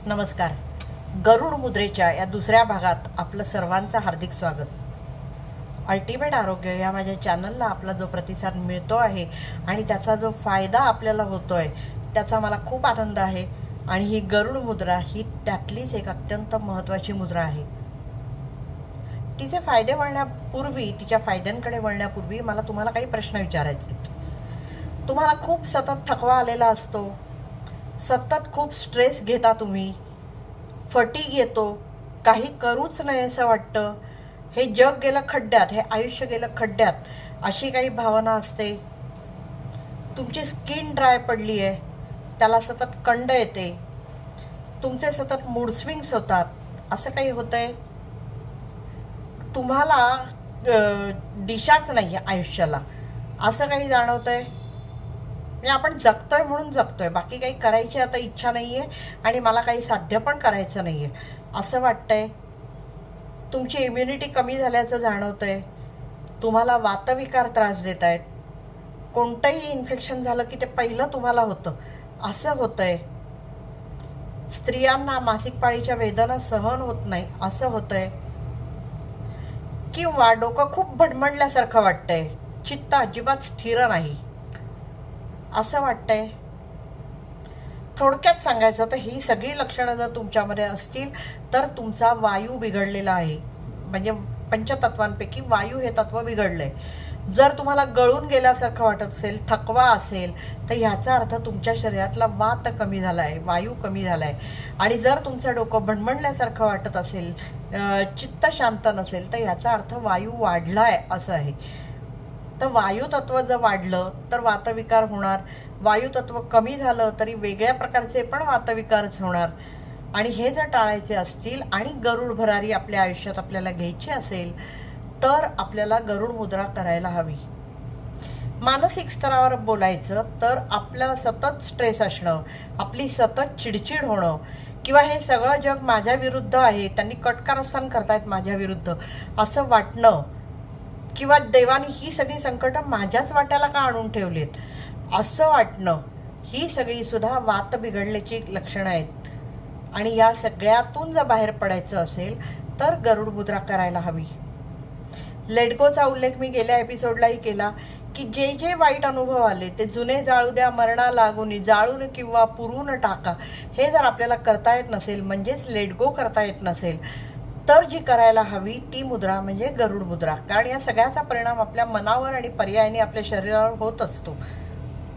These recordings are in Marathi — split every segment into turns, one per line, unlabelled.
नमस्कार. गरुड मुद्रेच्या या दुसऱ्या भागात आपलं सर्वांचं हार्दिक स्वागत. अल्टिमेट आरोग्य या माझ्या चॅनलला आपला जो प्रतिसाद मिळतो आहे आणि त्याचा जो फायदा आपल्याला होतोय त्याचा मला खूप आनंद आहे. आणि ही गरुड मुद्रा ही त्यातलीच एक अत्यंत महत्त्वाची मुद्रा आहे. तिचे फायदे वळण्यापूर्वी, तिच्या फायद्यांकडे वळण्यापूर्वी मला तुम्हाला काही प्रश्न विचारायचे आहेत. तुम्हाला खूप सतत थकवा आलेला असतो, सतत खूप स्ट्रेस घेता तुम्ही, फटीग येतो, काही करूच नाही असं वाटतं, हे जग गेलं खड्ड्यात, हे आयुष्य गेलं खड्ड्यात, अशी काही भावना असते. तुमची स्किन ड्राय पडली आहे, त्याला सतत कंड येते, तुमचे सतत मूड स्विंग्स होतात, असं काही होतंय. तुम्हाला दिशाच नाही आहे आयुष्याला, असं काही जाणवतंय. म्हणजे आपण जगतोय म्हणून जगतोय, बाकी काही करायची आता इच्छा नाही आहे आणि मला काही साध्य पण करायचं नाही आहे असं वाटतंय. तुमची इम्युनिटी कमी झाल्याचं जाणवतंय. तुम्हाला वातविकार त्रास देत आहेत. कोणतंही इन्फेक्शन झालं की ते पहिलं तुम्हाला होतं असं होतंय. स्त्रियांना मासिक पाळीच्या वेदना सहन होत नाही असं होतंय. किंवा डोकं खूप भडमडल्यासारखं वाटतंय, चित्त अजिबात स्थिर नाही असं वाटतंय. थोडक्यात सांगायचं तर ही सगळी लक्षणं जर तुमच्यामध्ये असतील तर तुमचा वायू बिघडलेला आहे. म्हणजे पंचतत्वांपैकी वायू हे तत्व बिघडलंय. जर तुम्हाला गळून गेल्यासारखं वाटत असेल, थकवा असेल, तर ह्याचा अर्थ तुमच्या शरीरातला वात कमी झाला आहे, वायू कमी झाला आहे. आणि जर तुमचं डोकं भणभणल्यासारखं वाटत असेल, चित्त शांत नसेल, तर ह्याचा अर्थ वायू वाढला आहे असं आहे. तर वायू तत्व जर वाढलं तर वातविकार होणार. वायू तत्व कमी झालं तरी वेगळ्या प्रकारचे पण वातविकारच होणार. आणि हे जर टाळायचे असतील आणि गरुड भरारी आपल्या आयुष्यात आपल्याला घ्यायची असेल तर आपल्याला गरुड मुद्रा करायला हवी. मानसिक स्तरावर बोलायचं तर आपल्याला सतत स्ट्रेस असणं, आपली सतत चिडचिड होणं, किंवा हे सगळं जग माझ्या विरुद्ध आहे, त्यांनी कटकारस्थान करतायत माझ्या विरुद्ध असं वाटणं, किंवा देवाने ही सगळी संकटं माझ्याच वाट्याला का आणून ठेवलीत असं वाटणं, ही सगळी सुद्धा वात बिघडल्याची लक्षणं आहेत. आणि या सगळ्यातून जर बाहेर पडायचं असेल तर गरुड मुद्रा करायला हवी. लेटगोचा उल्लेख मी गेल्या एपिसोडलाही केला की जे जे वाईट अनुभव आले ते जुने जाळू द्या, मरणा लागून जाळून किंवा पुरून टाका, हे जर आपल्याला करता येत नसेल, म्हणजेच लेटगो करता येत नसेल, तर जी करायला हवी ती मुद्रा म्हणजे गरुड मुद्रा. कारण या सगळ्याचा परिणाम आपल्या मनावर आणि पर्यायाने आपल्या शरीरावर होत असतो.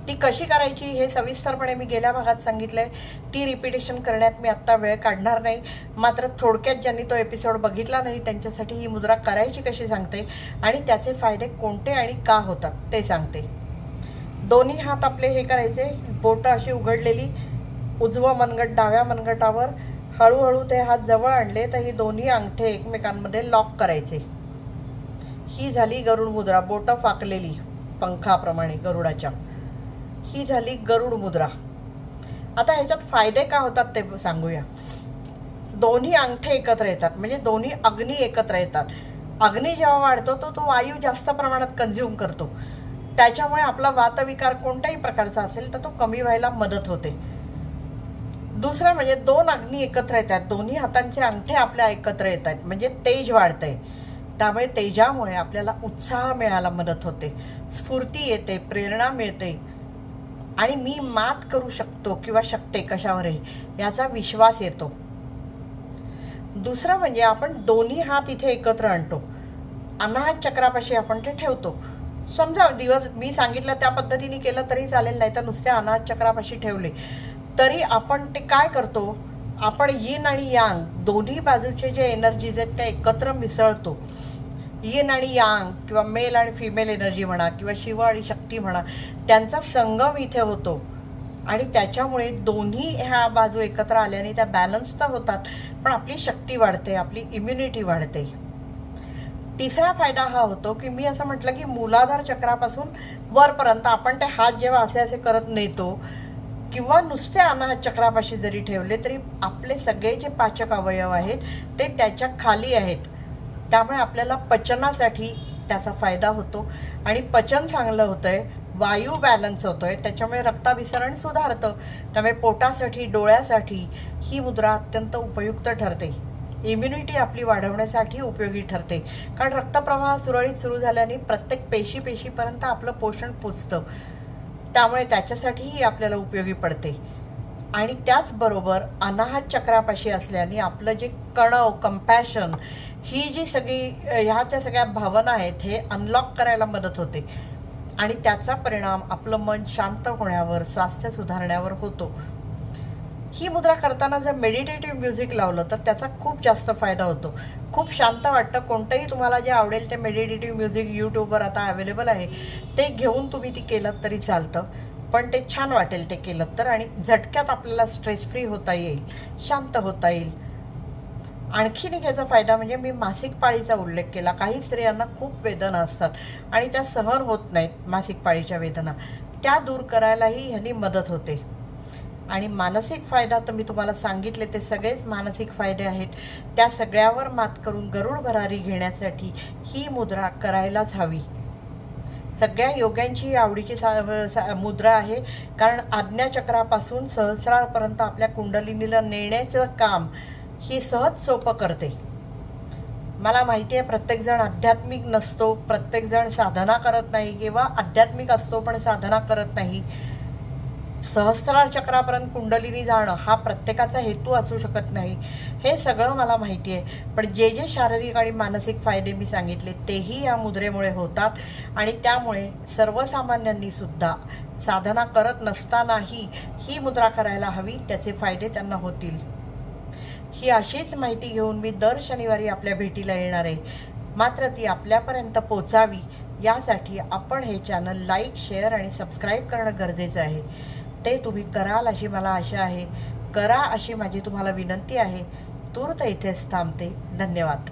ती कशी करायची हे सविस्तरपणे मी गेल्या भागात सांगितलंय. ती रिपिटेशन करण्यात मी आत्ता वेळ काढणार नाही. मात्र थोडक्यात ज्यांनी तो एपिसोड बघितला नाही त्यांच्यासाठी ही मुद्रा करायची कशी सांगते आणि त्याचे फायदे कोणते आणि का होतात ते सांगते. दोन्ही हात आपले हे करायचे, बोटं अशी उघडलेली, उजवं मनगट डाव्या मनगटावर, हळूहळू ते हात जवळ आणले तर ही दोन्ही अंगठे एकमेकांमध्ये लॉक करायचे. ही झाली गरुड मुद्रा, बोटं फाकलेली पंखाप्रमाणे गरुडाच्या. ही झाली गरुड मुद्रा. आता ह्याच्यात फायदे का होतात ते सांगूया. दोन्ही अंगठे एकत्र येतात, म्हणजे दोन्ही अग्नी एकत्र येतात. अग्नी जेव्हा वाढतो तो वायू जास्त प्रमाणात कंझ्युम करतो, त्याच्यामुळे आपला वातविकार कोणत्याही प्रकारचा असेल तर तो कमी व्हायला मदत होते. दुसरं म्हणजे दोन अग्नी एकत्र येतात, दोन्ही हातांचे अंगठे आपल्या एकत्र येत आहेत, म्हणजे तेज वाढतंय. त्यामुळे तेजामुळे आपल्याला उत्साह मिळायला मदत होते, स्फूर्ती येते, प्रेरणा मिळते आणि मी मात करू शकतो किंवा शकते कशावरही याचा विश्वास येतो. दुसरं म्हणजे आपण दोन्ही हात इथे एकत्र आणतो, अनाहत चक्रापाशी आपण ते ठेवतो. समजा दिवस मी सांगितलं त्या पद्धतीने केलं तरी चालेल, नाही तर नुसत्या अनाहत चक्रापाशी ठेवले तरी आपण ते काय करतो, आपण यिन आणि यांग दोन्ही बाजूचे जे एनर्जीज आहेत त्या एकत्र मिसळतो. यिन आणि यांग किंवा मेल आणि फिमेल एनर्जी म्हणा किंवा शिव आणि शक्ती म्हणा, त्यांचा संगम इथे होतो आणि त्याच्यामुळे दोन्ही ह्या बाजू एकत्र आल्याने त्या बॅलन्स तर होतात, पण आपली शक्ती वाढते, आपली इम्युनिटी वाढते. तिसरा फायदा हा होतो की मी असं म्हटलं की मूलाधार चक्रापासून वरपर्यंत आपण ते हात जेव्हा असे असे करत नेतो किंवा नुसत्या अनाहत चक्रापाशी जरी ठेवले तरी आपले सगळे जे पाचक अवयव आहेत ते त्याच्या खाली आहेत. त्यामुळे आपल्याला पचनासाठी त्याचा फायदा होतो आणि पचन चांगलं होतंय, वायू बॅलन्स होतोय, त्याच्यामुळे रक्ताभिसरण सुधारतं. त्यामुळे पोटासाठी, डोळ्यासाठी ही मुद्रा अत्यंत उपयुक्त ठरते. इम्युनिटी आपली वाढवण्यासाठी उपयोगी ठरते, कारण रक्तप्रवाह सुरळीत सुरू झाल्याने प्रत्येक पेशीपर्यंत आपलं पोषण पोचतं. त्यामुळे त्याच्यासाठीही आपल्याला उपयोगी पडते. आणि त्याचबरोबर अनाहत चक्रापाशी असल्याने आपलं जे कणव, कंपॅशन, ही जी सगळी ह्याच्या सगळ्या भावना आहेत हे अनलॉक करायला मदत होते. आणि त्याचा परिणाम आपलं मन शांत होण्यावर, स्वास्थ्य सुधारण्यावर होतो. ही मुद्रा करताना जर मेडिटेटिव्ह म्युझिक लावलं तर त्याचा खूप जास्त फायदा होतो. खूप शांत वाटतं. कोणतंही तुम्हाला जे आवडेल ते मेडिटेटिव्ह म्युझिक यूट्यूबवर आता अवेलेबल आहे, ते घेऊन तुम्ही ती केलं तरी चालतं. पण ते छान वाटेल ते केलं तर, आणि झटक्यात आपल्याला स्ट्रेस फ्री होता येईल, शांत होता येईल. आणखीन एक याचा फायदा म्हणजे मी मासिक पाळीचा उल्लेख केला. काही स्त्रियांना खूप वेदना असतात आणि त्या सहन होत नाहीत मासिक पाळीच्या वेदना, त्या दूर करायलाही ह्यांनी मदत होते. आणि मानसिक फायदा तर मी तुम्हाला सांगितले, ते सगळेच मानसिक फायदे आहेत. त्या सगळ्यावर मात करून गरुड भरारी घेण्यासाठी ही मुद्रा करायलाच हवी. सगळ्या योग्यांची आवडीची मुद्रा आहे, कारण आज्ञाचक्रापासून सहस्रारपर्यंत आपल्या कुंडलिनीला नेण्याचं काम ही सहज सोपं करते. मला माहिती आहे प्रत्येकजण आध्यात्मिक नसतो, प्रत्येकजण साधना करत नाही, किंवा आध्यात्मिक असतो पण साधना करत नाही. सहस्रार चक्रापर्यंत कुंडलिनी जाणं हा प्रत्येकाचा हेतू असू शकत नाही, हे सगळं मला माहिती आहे. पण जे जे शारीरिक आणि मानसिक फायदे मी सांगितले तेही या मुद्रेमुळे होतात. आणि त्यामुळे सर्वसामान्यांनी सुद्धा साधना करत नसतानाही ही मुद्रा करायला हवी, त्याचे फायदे त्यांना होतील. ही अशीच माहिती घेऊन मी दर शनिवारी आपल्या भेटीला येणार आहे. मात्र ती आपल्यापर्यंत पोचावी यासाठी आपण हे चॅनल लाईक, शेअर आणि सबस्क्राईब करणं गरजेचं आहे. ते तुम्ही कराल अशी मला आशा आहे. करा अशी माझी तुम्हाला विनंती आहे. तूर्त इथेच थांबते. धन्यवाद.